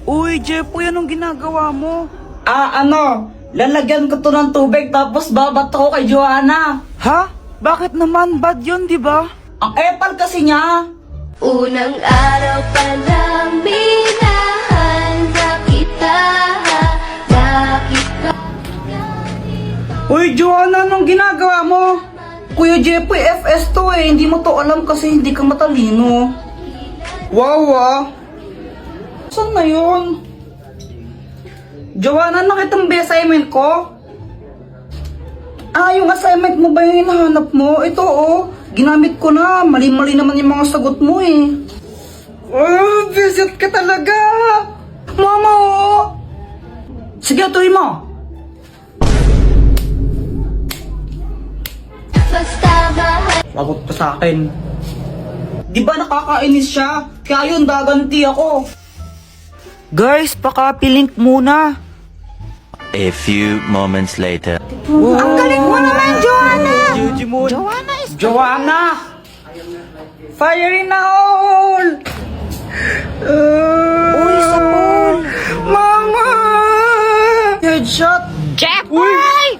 Uy, Jepoy, anong ginagawa mo? Lalagyan ko to ng tubig tapos babato ko kay Joanna. Ha? Bakit naman? Bad yun, di ba? Ang epal kasi niya. Unang araw pa lang minahanda kita. Bakit ba? Uy, Joanna, anong ginagawa mo? Kuya Jepoy, FS to eh. Hindi mo to alam kasi hindi ka matalino. Wow. Saan na yun? Joanna, nakita mo ba yung assignment ko? Yung assignment mo ba yung hinahanap mo? Ito ginamit ko na. Mali-mali naman yung mga sagot mo eh. Visit ka talaga. Mama Sige, tuloy mo. Basta mahal. Lagot ka sa akin. Di ba nakakainis siya? Kaya yun, gaganti ako. Guys, pakapilink muna. A few moments later. Ang galing mo naman, Joanna! Joanna! Fire in the hole! Uy, sa pool! Mama! Headshot! Jepoy!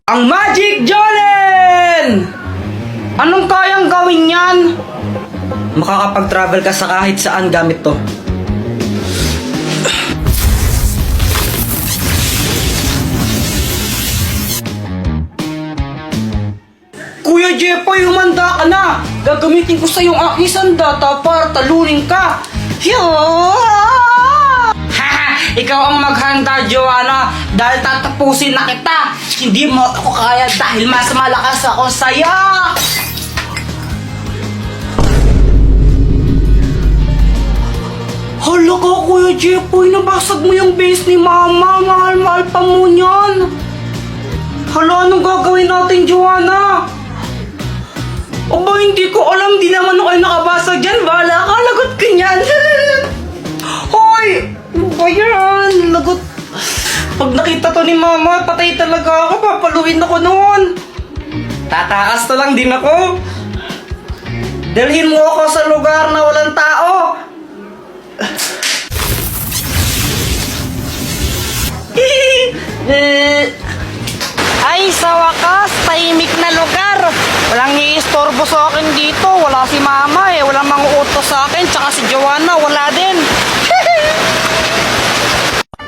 Ang Magic Jolen! Anong kayang gawin yan? Makakapag-travel ka sa kahit saan gamit to. Kuya Jepoy, humanda ka na! Gagamitin ko sa yung aking sandata para talunin ka! Ikaw ang maghanda, Joanna, dahil tatapusin na kita! Hindi mo ako kaya dahil mas malakas ako sa'yo! Hala ka, Kuya Jepoy, nabasag mo yung base ni Mama. Mahal-mahal pa mo niyan. Hala, anong gagawin natin, Joanna? Aba, hindi ko alam. Di naman ako nakabasa dyan. Bahala ka, lagot ka niyan. Hoy! Ano ba yan? Lagot. Pag nakita to ni Mama, patay talaga ako. Papaluin ako noon. Tatakas to lang din ako. Dalhin mo ako sa lugar na walang tao. Ay, sa wakas, tahimik na lugar. Walang iistorbo sa akin dito. Wala si Mama eh. Walang manguutos sa akin. Tsaka si Joanna, wala din.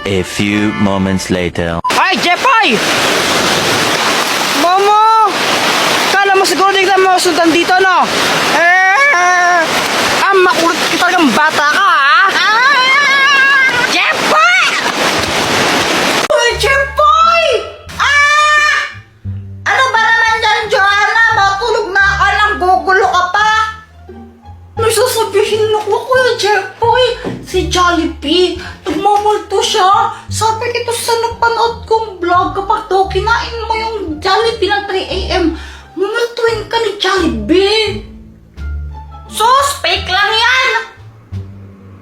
A few moments later. Ay, Jepoy! Mama! Kala mo siguro di ka masundan dito, no? Makulit ka talagang bata ka, ha? Jepoy! Uy, Jepoy! Ano ba naman dyan, Joanna? Matulog na ka lang, gugulo ka pa. May sasabihin ako, Kuya Jepoy. Si Jollibee, nagmamulto siya. Sabi ito sa napanood kong vlog, kapag daw kinain mo yung Jollibee ng 3 AM, mumultuin ka ni Jollibee. Sus, fake lang yan!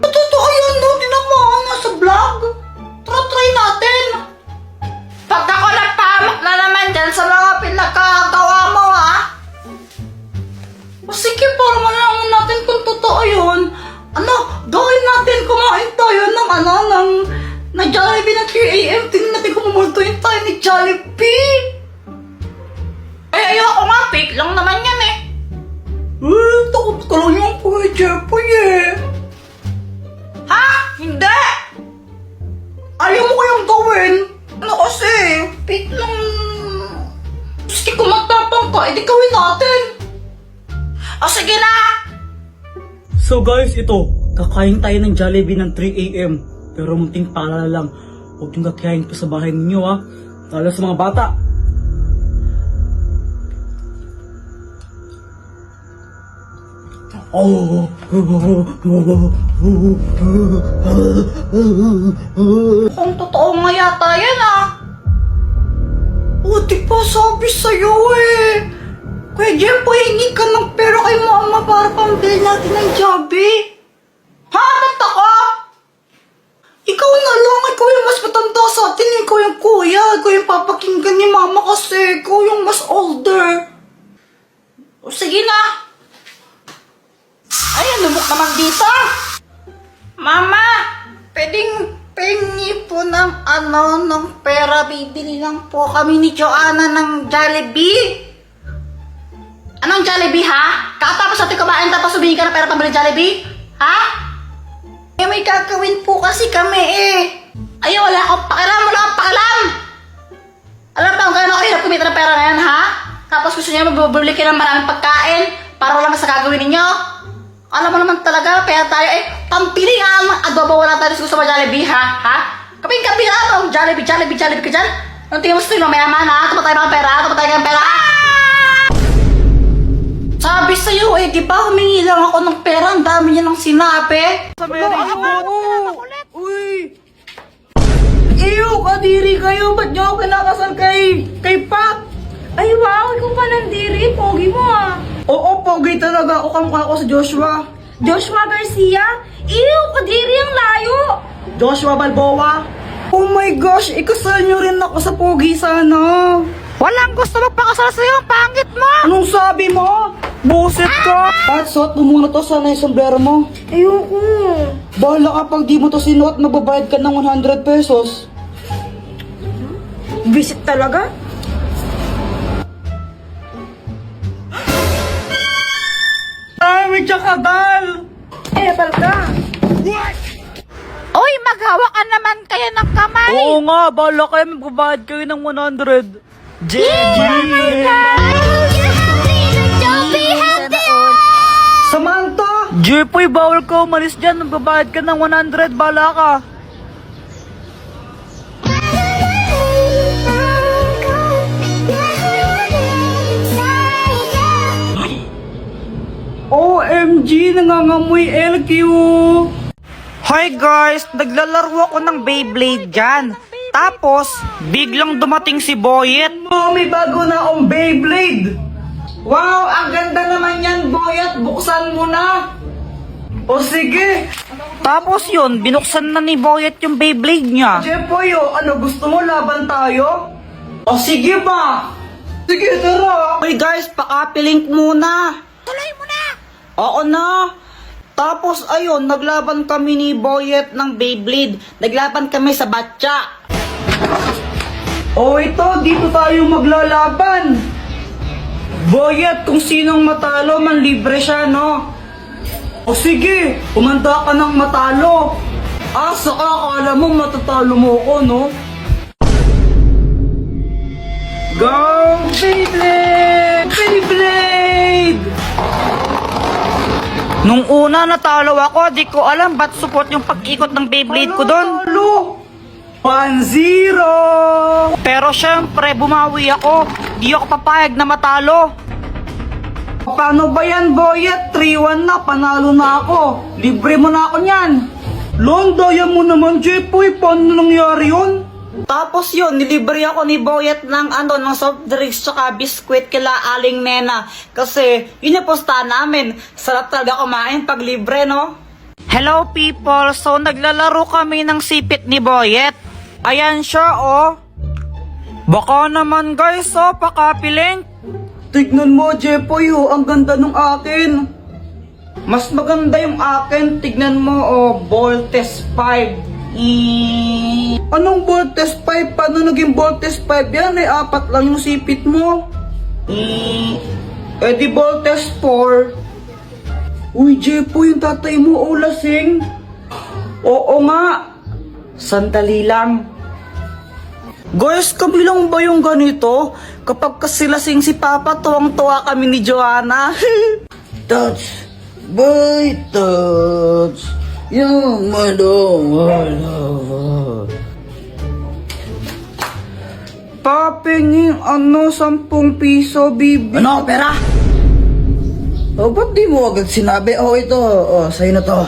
Totoo yun, no? Tinamaan nga sa vlog. Try natin. Pag ako nagpahamak na naman dyan sa mga pinagkagawa mo, ha? O sige, para malaman natin kung totoo yun. Gawin natin, kumain tayo ng Jollibee na 3 AM. Tingnan natin kung mumultuin tayo ni Jollibee. Ayoko nga, fake lang naman yan eh. Takot ka lang yung Kuya Jepoy eh. Ha? Hindi! Ayaw mo kayang gawin? Ano kasi? Fake lang. Sige, kung magtapang ka, edi gawin natin. O sige na! So guys, ito. Kakain tayo ng Jollibee ng 3 AM. Pero munting paalala lang. Huwag yung kakain pa sa bahay ninyo ha. Lalo sa mga bata. Kung totoo nga yata yan di pa sabi sa'yo eh. Kuya Jepoy, hingi ka ng pera kay Mama para pambili natin ng Jollibee. Ha? Tanta ka? Ikaw na lang, ikaw yung mas matanda sa atin, ikaw yung kuya, ikaw yung papakinggan ni Mama kasi ikaw yung mas older. O sige na. Ay, lumok naman dito. pwedeng pengi po ng ng pera. Bibili lang po kami ni Joanna ng Jollibee. Anong Jollibee, ha? Kakatapos natin kumain tapos humingi ka ng pera pambili Jollibee? Ha? Eh, may gagawin po kasi kami eh. Ay, wala akong pakialam, wala akong pakialam. Alam ba kung gano'n ako hirap kumita ng pera na yan, ha? Tapos gusto niyo mabibili kayo ng maraming pagkain para wala mas sa gagawin ninyo? Alam mo naman talaga, pera tayo eh. Pampili nga ang adobo, wala tayo gusto mo Jollibee, ha? Ha? Kaping-kapi nga mo, Jollibee ka dyan? Anong tingin mo sa tingin mo, mayaman, ha? Tumatay mga pera, tumatay ka ng pera, Sabi sa'yo eh, di ba humingi lang ako ng pera, ang dami niya nang sinabi. Sa Mary June. Uy! Iyo, kadiri kayo, ba't niyo ako kinakasal kay Pat? Ay, wow! Ikaw pa nandiri. Pogi mo ah. Oo, pogi talaga ako, kamukha ko sa Joshua. Joshua Garcia? Ew! Kadiri ang layo! Joshua Balboa. Oh my gosh, ikasal niyo rin ako sa pogi sana. Walang gusto magpakasal sa'yo, ang pangit mo! Anong sabi mo? Buset ka! Pat, suot mo muna to, sana yung sombrero mo. Ayoko. Bahala ka pag di mo to sinuot, magbabayad ka ng 100 pesos. Visit talaga? Ay, may tsakadal! Eh, palka. Uy, maghawak ka naman kayo ng kamay! Oo nga, bahala kayo, magbabayad kayo ng 100. Samantha! Jepoy, bawal ka umalis dyan. Magbabayad ka ng 100. Bala ka. OMG, nangangamoy LQ. Hi guys, naglalaro ako ng Beyblade dyan. Tapos, biglang dumating si Boyet. Oh, may bago na akong Beyblade. Wow, ang ganda naman yan, Boyet. Buksan mo na. O sige. Tapos yun, binuksan na ni Boyet yung Beyblade niya. Jepoy, ano gusto mo? Laban tayo? O sige ba? Sige, tara. Uy guys, pakapilink muna. Tuloy mo na. Oo na. Tapos ayun, naglaban kami ni Boyet ng Beyblade. Naglaban kami sa batya. O ito, dito tayo maglalaban. Boyet, kung sinong matalo, manlibre siya, no? O sige, kumanta ka ng matalo. Ah, saka akala mo matatalo mo ko, no? Go, Beyblade! Beyblade! Nung una natalo ako, di ko alam ba't support yung pag-ikot ng Beyblade ko doon. Talo! 1-0! Pero syempre, bumawi ako. Di ako papayag na matalo. Paano ba yan, Boyet? 3-1 na, panalo na ako. Libre mo na ako niyan. Londayan mo naman, Jepoy. Paano nangyari yun? Tapos yun, nilibre ako ni Boyet ng ng soft drinks tsaka biskwit kila Aling Nena. Kasi yun yung posta namin. Sarap talaga kumain pag libre, no? Hello people, so naglalaro kami ng sipit ni Boyet. Ayan siya, oh. Baka naman guys, oh, pakapiling. Tignan mo, Jepoy, ang ganda nung akin. Mas maganda yung akin. Tignan mo, Voltes 5. Anong Voltes 5? Paano naging Voltes 5 yan? 4 lang yung sipit mo. Di Voltes 4. Uy, Jepoy, yung tatay mo, lasing. Oo nga. Sandali lang. Guys, kami lang ba yung ganito? Kapag kasilasing si Papa, tuwang-tuwa kami ni Joanna. Touch, boy, touch. Yung love. Papingin, 10 piso, bibi. Ano, pera? O, ba't di mo agad sinabi? Ito. Sa'yo na to.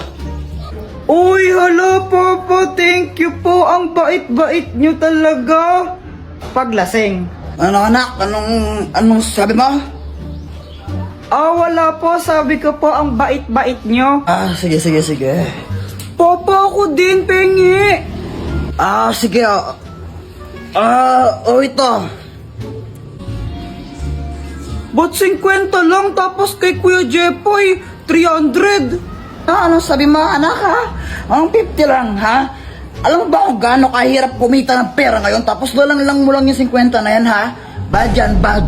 Uy, hala, Papa, thank you po. Ang bait-bait nyo talaga. Paglasing. Ano, anak? Anong sabi mo? Wala po. Sabi ko po, ang bait-bait nyo. Sige. Papa, ako din, pengi. Sige. Ito. Ba't 50 lang? Tapos kay Kuya Jepoy, 300. Ano sabi mo, anak, ha? Ang 50 lang, ha? Alam mo ba kung gaano kahirap kumita ng pera ngayon tapos lang mo lang yung 50 na yan ha? Bad yan, bad.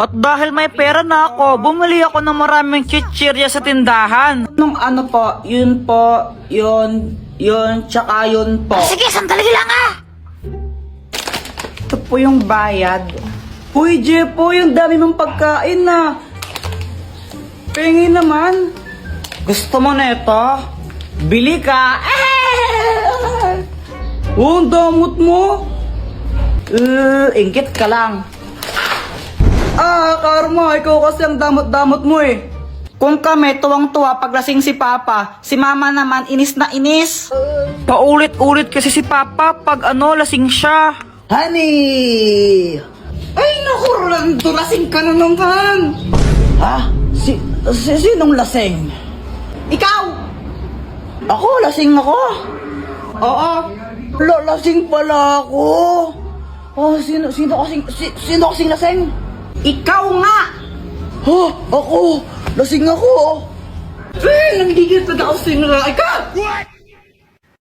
At dahil may pera na ako, bumili ako ng maraming chichirya sa tindahan. Nung ano po, yun, tsaka yun po. Sige, sandali lang ah! Ito po yung bayad. Uy, Jepo, yung dami mong pagkain na. Pengi naman. Gusto mo na ito? Bili ka. Oh, ang damot mo. Ingit ka lang. Karma, ikaw kasi ang damot-damot mo eh. Kung kami tuwang-tuwa paglasing si Papa, si Mama naman inis na inis. Paulit-ulit kasi si Papa pag lasing siya. Honey! Ay, naku, Rolando, lasing ka na naman. Ha? Sinong lasing? Ikaw! Ako, lasing ako. Oo. Lasing pala ako. Oh, sino kasing lasing? Ikaw nga! Ako! Lasing ako! Nangigil pa ako sinura. Ikaw!